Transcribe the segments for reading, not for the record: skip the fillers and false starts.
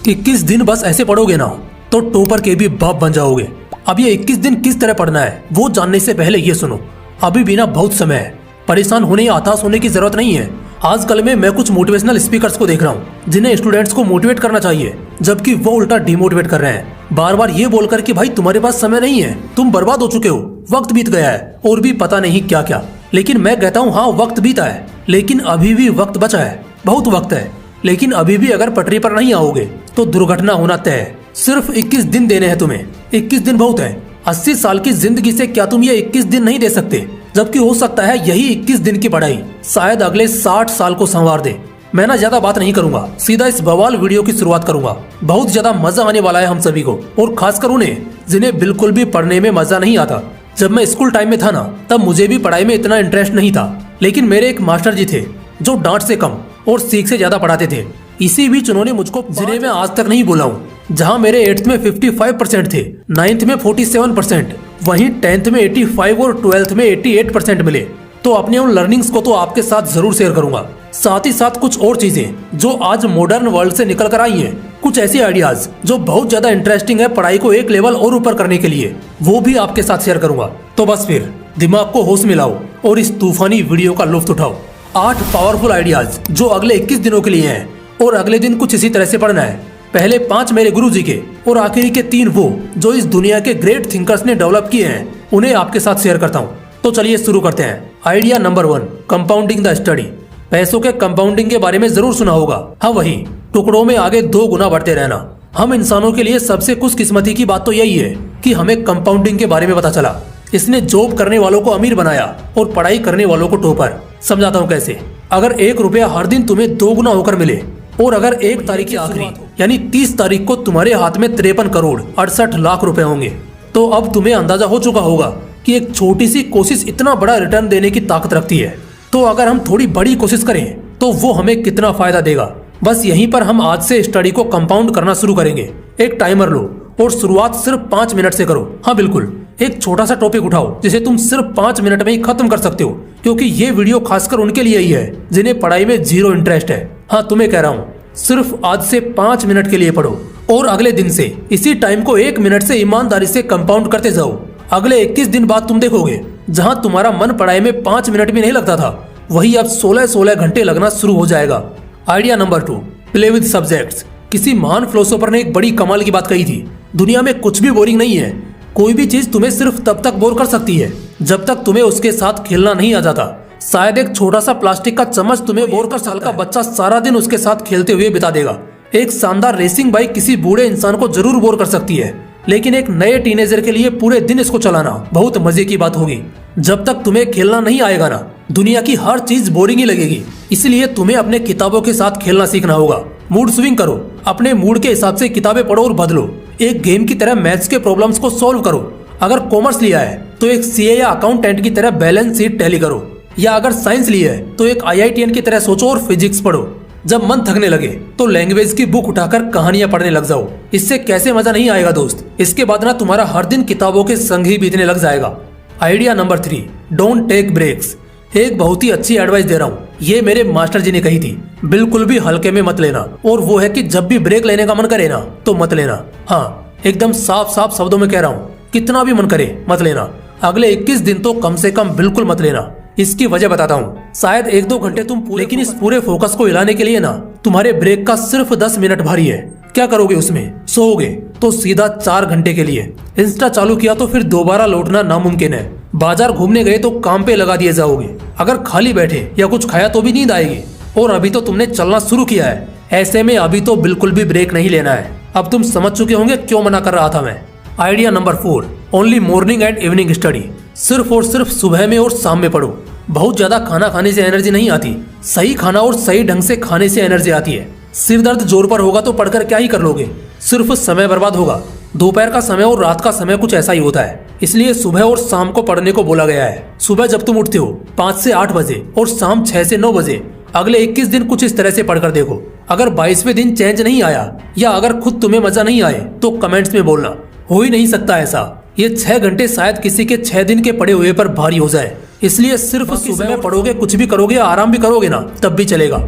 21 दिन बस ऐसे पढ़ोगे ना तो टॉपर के भी बाप बन जाओगे। अब ये 21 दिन किस तरह पढ़ना है वो जानने से पहले ये सुनो, अभी भी ना बहुत समय है। परेशान होने या हताश होने की जरूरत नहीं है। आजकल में मैं कुछ मोटिवेशनल स्पीकर्स को देख रहा हूँ जिन्हें स्टूडेंट्स को मोटिवेट करना चाहिए, जबकि वो उल्टा डिमोटिवेट कर रहे हैं, बार बार ये बोलकर कि भाई तुम्हारे पास समय नहीं है, तुम बर्बाद हो चुके हो, वक्त बीत गया है और भी पता नहीं क्या क्या। लेकिन मैं कहता हूँ हाँ वक्त बीता है, लेकिन अभी भी वक्त बचा है, बहुत वक्त है। लेकिन अभी भी अगर पटरी पर नहीं आओगे तो दुर्घटना होना तय है। सिर्फ 21 दिन देने हैं तुम्हें। 21 दिन बहुत है। 80 साल की जिंदगी से क्या तुम ये 21 दिन नहीं दे सकते? जबकि हो सकता है यही 21 दिन की पढ़ाई शायद अगले 60 साल को संवार दे। मैं ना ज्यादा बात नहीं करूंगा, सीधा इस बवाल वीडियो की शुरुआत करूंगा। बहुत ज्यादा मजा आने वाला है हम सभी को, और खासकर उन्हें जिन्हें बिल्कुल भी पढ़ने में मजा नहीं आता। जब मैं स्कूल टाइम में था ना, तब मुझे भी पढ़ाई में इतना इंटरेस्ट नहीं था, लेकिन मेरे एक मास्टर जी थे जो डांट से कम और सीख से ज्यादा पढ़ाते थे। इसी बीच उन्होंने मुझको, जिन्हें मैं आज तक नहीं बोला हूँ, जहाँ मेरे 8th में 55% थे, 9th में 47%, वहीं 10th में 85 और 12th में 88% मिले। तो अपने उन लर्निंग्स को तो आपके साथ जरूर शेयर करूंगा। साथ ही साथ कुछ और चीजें जो आज मॉडर्न वर्ल्ड से निकल कर आई हैं, कुछ ऐसी आइडियाज जो बहुत ज्यादा इंटरेस्टिंग है पढ़ाई को एक लेवल और ऊपर करने के लिए, वो भी आपके साथ शेयर करूंगा। तो बस फिर दिमाग को होश में लाओ और इस तूफानी वीडियो का लुत्फ उठाओ। 8 पावरफुल आइडियाज जो अगले 21 दिनों के लिए हैं, और अगले दिन कुछ इसी तरह से पढ़ना है। पहले 5 मेरे गुरुजी के और आखिरी के 3 वो जो इस दुनिया के ग्रेट थिंकर्स ने डेवलप किए हैं, उन्हें आपके साथ शेयर करता हूँ। तो चलिए शुरू करते हैं। Idea number 1, compounding the study. पैसों के कंपाउंडिंग के बारे में जरूर सुना होगा। हाँ वही, टुकड़ों में आगे 2 गुना बढ़ते रहना। हम इंसानों के लिए सबसे खुशकिस्मती की बात तो यही है कि हमें कंपाउंडिंग के बारे में पता चला। इसने जॉब करने वालों को अमीर बनाया और पढ़ाई करने वालों को टॉपर। समझाता हूँ कैसे। अगर 1 रुपया हर दिन तुम्हें 2 गुना होकर मिले, और अगर 1 तारीख की आखिरी यानी 30 तारीख को तुम्हारे हाथ में 53 करोड़ 68 लाख रुपए होंगे, तो अब तुम्हें अंदाजा हो चुका होगा कि एक छोटी सी कोशिश इतना बड़ा रिटर्न देने की ताकत रखती है। तो अगर हम थोड़ी बड़ी कोशिश करें तो वो हमें कितना फायदा देगा। बस यहीं पर हम आज से स्टडी को कंपाउंड करना शुरू करेंगे। एक टाइमर लो और शुरुआत सिर्फ 5 मिनट से करो। हाँ बिल्कुल, एक छोटा सा टॉपिक उठाओ जिसे तुम सिर्फ 5 मिनट में ही खत्म कर सकते हो, क्योंकि ये वीडियो खासकर उनके लिए ही है जिन्हें पढ़ाई में 0 इंटरेस्ट है। हाँ तुम्हें कह रहा हूँ, सिर्फ आज से 5 मिनट के लिए पढ़ो और अगले दिन से इसी टाइम को 1 मिनट से ईमानदारी से कंपाउंड करते जाओ। अगले 21 दिन बाद तुम देखोगे, जहाँ तुम्हारा मन पढ़ाई में 5 मिनट भी नहीं लगता था, वही अब 16-16 घंटे लगना शुरू हो जाएगा। Idea number 2, play with subjects. किसी महान फिलोसोफर ने एक बड़ी कमाल की बात कही थी, दुनिया में कुछ भी बोरिंग नहीं है। कोई भी चीज तुम्हें सिर्फ तब तक बोर कर सकती है जब तक तुम्हें उसके साथ खेलना नहीं आ जाता। शायद एक छोटा सा प्लास्टिक का चम्मच तुम्हें बोर कर, साल का बच्चा सारा दिन उसके साथ खेलते हुए बिता देगा। एक शानदार रेसिंग बाइक किसी बूढ़े इंसान को जरूर बोर कर सकती है, लेकिन एक नए टीनेजर के लिए पूरे दिन इसको चलाना बहुत मजे की बात होगी। जब तक तुम्हें खेलना नहीं आएगा ना, दुनिया की हर चीज बोरिंग ही लगेगी। इसलिए तुम्हें अपने किताबों के साथ खेलना सीखना होगा। मूड स्विंग करो, अपने मूड के हिसाब से किताबें पढ़ो और बदलो। एक गेम की तरह मैथ्स के प्रॉब्लम्स को सॉल्व करो। अगर कॉमर्स लिया है तो एक सीए या अकाउंटेंट की तरह बैलेंस शीट टैली करो, या अगर साइंस लिया है तो एक IITian की तरह सोचो और फिजिक्स पढ़ो। जब मन थकने लगे तो लैंग्वेज की बुक उठाकर कहानियां पढ़ने लग जाओ। इससे कैसे मजा नहीं आएगा दोस्त। इसके बाद ना तुम्हारा हर दिन किताबों के संग ही बीतने लग जाएगा। Idea number 3, don't take breaks. एक बहुत ही अच्छी एडवाइस दे रहा हूँ, ये मेरे मास्टर जी ने कही थी। बिल्कुल भी हल्के में मत लेना, और वो है कि जब भी ब्रेक लेने का मन करे ना तो मत लेना। हाँ एकदम साफ साफ शब्दों में कह रहा हूँ, कितना भी मन करे मत लेना। अगले 21 दिन तो कम से कम बिल्कुल मत लेना। इसकी वजह बताता हूँ। शायद 1-2 घंटे तुम पूरे, लेकिन इस पूरे फोकस को हिलाने के लिए ना तुम्हारे ब्रेक का सिर्फ 10 मिनट भारी है। क्या करोगे उसमें? सोओगे तो सीधा 4 घंटे के लिए। इंस्टा चालू किया तो फिर दोबारा लौटना नामुमकिन है। बाजार घूमने गए तो काम पे लगा दिए जाओगे। अगर खाली बैठे या कुछ खाया तो भी नींद आएगी, और अभी तो तुमने चलना शुरू किया है। ऐसे में अभी तो बिल्कुल भी ब्रेक नहीं लेना है। अब तुम समझ चुके होंगे क्यों मना कर रहा था मैं। Idea number 4, only morning and evening study. सिर्फ और सिर्फ सुबह में और शाम में पढ़ो। बहुत ज्यादा खाना खाने से एनर्जी नहीं आती, सही खाना और सही ढंग से खाने से एनर्जी आती है। सिर दर्द जोर पर होगा तो पढ़कर क्या ही कर लोगे, सिर्फ समय बर्बाद होगा। दोपहर का समय और रात का समय कुछ ऐसा ही होता है, इसलिए सुबह और शाम को पढ़ने को बोला गया है। सुबह जब तुम उठते हो 5 से 8 बजे और शाम 6 से 9 बजे। अगले 21 दिन कुछ इस तरह से पढ़कर देखो। अगर 22वें दिन चेंज नहीं आया या अगर खुद तुम्हें मजा नहीं आए तो कमेंट्स में बोलना। हो ही नहीं सकता ऐसा। ये 6 घंटे शायद किसी के 6 दिन के पढ़े हुए पर भारी हो जाए, इसलिए सिर्फ सुबह में पढ़ोगे, कुछ भी करोगे, आराम भी करोगे ना, तब भी चलेगा।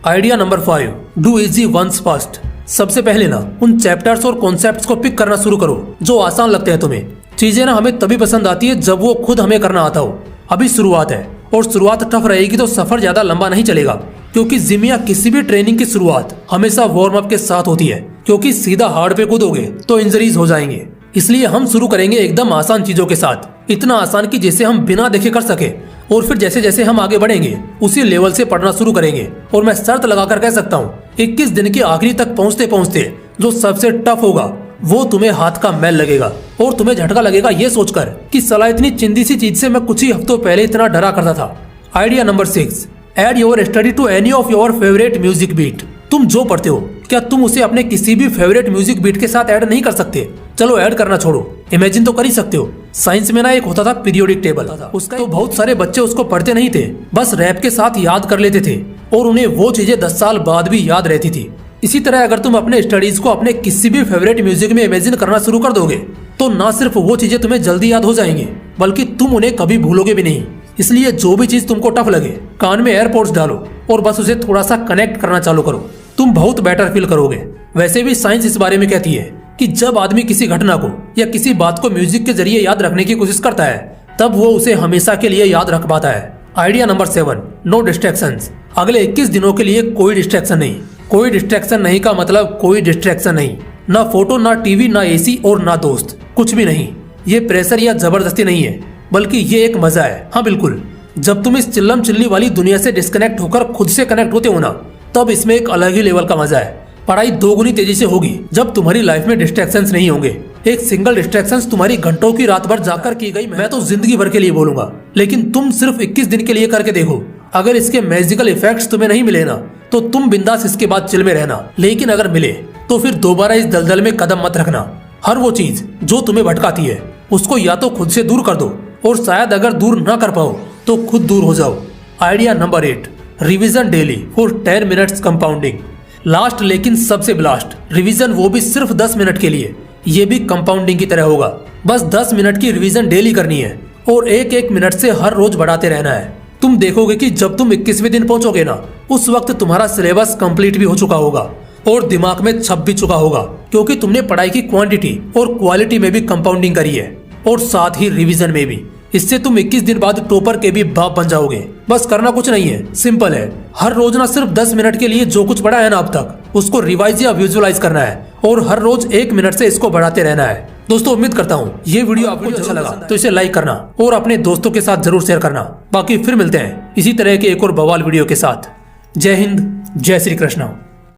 Idea number 5, do easy ones first. सबसे पहले ना उन चैप्टर्स और कॉन्सेप्ट्स को पिक करना शुरू करो जो आसान लगते हैं तुम्हें। चीजें ना हमें तभी पसंद आती है जब वो खुद हमें करना आता हो। अभी शुरुआत है और शुरुआत टफ रहेगी तो सफर ज्यादा लंबा नहीं चलेगा, क्योंकि जिम या किसी भी ट्रेनिंग की शुरुआत हमेशा वार्म अप के साथ होती है, क्योंकि सीधा हार्ड पे कूदोगे तो इंजरीज हो जाएंगे। इसलिए हम शुरू करेंगे एकदम आसान चीजों के साथ, इतना आसान कि जिसे हम बिना देखे कर सके, और फिर जैसे जैसे हम आगे बढ़ेंगे उसी लेवल से पढ़ना शुरू करेंगे। और मैं शर्त लगाकर कह सकता हूँ 21 दिन के आखिरी तक पहुँचते पहुँचते जो सबसे टफ होगा वो तुम्हें हाथ का मैल लगेगा और तुम्हें झटका लगेगा ये सोचकर कि साला इतनी चिंदी सी चीज से मैं कुछ ही हफ्तों पहले इतना डरा करता था। Idea number 6, add your study to any of your favourite music beat. तुम जो पढ़ते हो क्या तुम उसे अपने किसी भी फेवरेट म्यूजिक बीट के साथ ऐड नहीं कर सकते? चलो ऐड करना छोड़ो, इमेजिन तो कर ही सकते हो। साइंस में ना एक होता था पीरियोडिक टेबल, उसका तो बहुत सारे बच्चे उसको पढ़ते नहीं थे, बस रैप के साथ याद कर लेते थे और उन्हें वो चीजें 10 साल बाद भी याद रहती थी। इसी तरह अगर तुम अपने स्टडीज को अपने किसी भी फेवरेट म्यूजिक में इमेजिन करना शुरू कर दोगे तो ना सिर्फ वो चीजें तुम्हें जल्दी याद हो जाएंगी बल्कि तुम उन्हें कभी भूलोगे भी नहीं। इसलिए जो भी चीज तुमको टफ लगे कान में एयरपोर्ट्स डालो और बस उसे थोड़ा सा कनेक्ट करना चालू करो, तुम बहुत बेटर फील करोगे। वैसे भी साइंस इस बारे में कहती है कि जब आदमी किसी घटना को या किसी बात को म्यूजिक के जरिए याद रखने की कोशिश करता है तब वो उसे हमेशा के लिए याद रख पाता है। Idea number 7, no distractions. अगले 21 दिनों के लिए कोई डिस्ट्रैक्शन नहीं। कोई डिस्ट्रैक्शन नहीं का मतलब कोई डिस्ट्रैक्शन नहीं, ना फोटो, ना टीवी, ना एसी और ना दोस्त, कुछ भी नहीं। ये प्रेशर या जबरदस्ती नहीं है बल्कि ये एक मजा है। हाँ बिल्कुल, जब तुम इस चिल्लम चिल्ली वाली दुनिया से डिस्कनेक्ट होकर खुद से कनेक्ट होते हो ना तब इसमें एक अलग ही लेवल का मजा है। पढ़ाई दोगुनी तेजी से होगी जब तुम्हारी लाइफ में डिस्ट्रैक्शंस नहीं होंगे। एक सिंगल डिस्ट्रैक्शंस तुम्हारी घंटों की रात भर जाकर की गई मैं तो जिंदगी भर के लिए बोलूंगा, लेकिन तुम सिर्फ 21 दिन के लिए करके देखो। अगर इसके मैजिकल इफेक्ट्स तुम्हें नहीं मिले ना तो तुम बिंदास इसके बाद चिल में रहना, लेकिन अगर मिले तो फिर दोबारा इस दलदल में कदम मत रखना। हर वो चीज जो तुम्हें भटकाती है उसको या तो खुद से दूर कर दो और शायद अगर दूर ना कर पाओ तो खुद दूर हो जाओ। Idea number 8, revision daily for 10 minutes compounding. Last लेकिन सबसे ब्लास्ट रिवीजन, वो भी सिर्फ 10 मिनट के लिए। ये भी कंपाउंडिंग की तरह होगा, बस 10 मिनट की रिवीजन डेली करनी है और एक एक मिनट से हर रोज बढ़ाते रहना है। तुम देखोगे कि जब तुम 21वें दिन पहुंचोगे ना उस वक्त तुम्हारा सिलेबस कंप्लीट भी हो चुका होगा और दिमाग में छप भी चुका होगा, क्योंकि तुमने पढ़ाई की क्वांटिटी और क्वालिटी में भी कंपाउंडिंग करी है और साथ ही रिवीजन में भी। इससे तुम 21 दिन बाद टॉपर के भी बाप बन जाओगे। बस करना कुछ नहीं है, सिंपल है। हर रोज ना सिर्फ 10 मिनट के लिए जो कुछ पढ़ा है ना अब तक उसको रिवाइज या विजुअलाइज करना है और हर रोज 1 मिनट से इसको बढ़ाते रहना है। दोस्तों उम्मीद करता हूँ ये वीडियो आपको अच्छा लगा तो इसे लाइक करना और अपने दोस्तों के साथ जरूर शेयर करना। बाकी फिर मिलते हैं इसी तरह के एक और बवाल वीडियो के साथ। जय हिंद, जय श्री कृष्ण।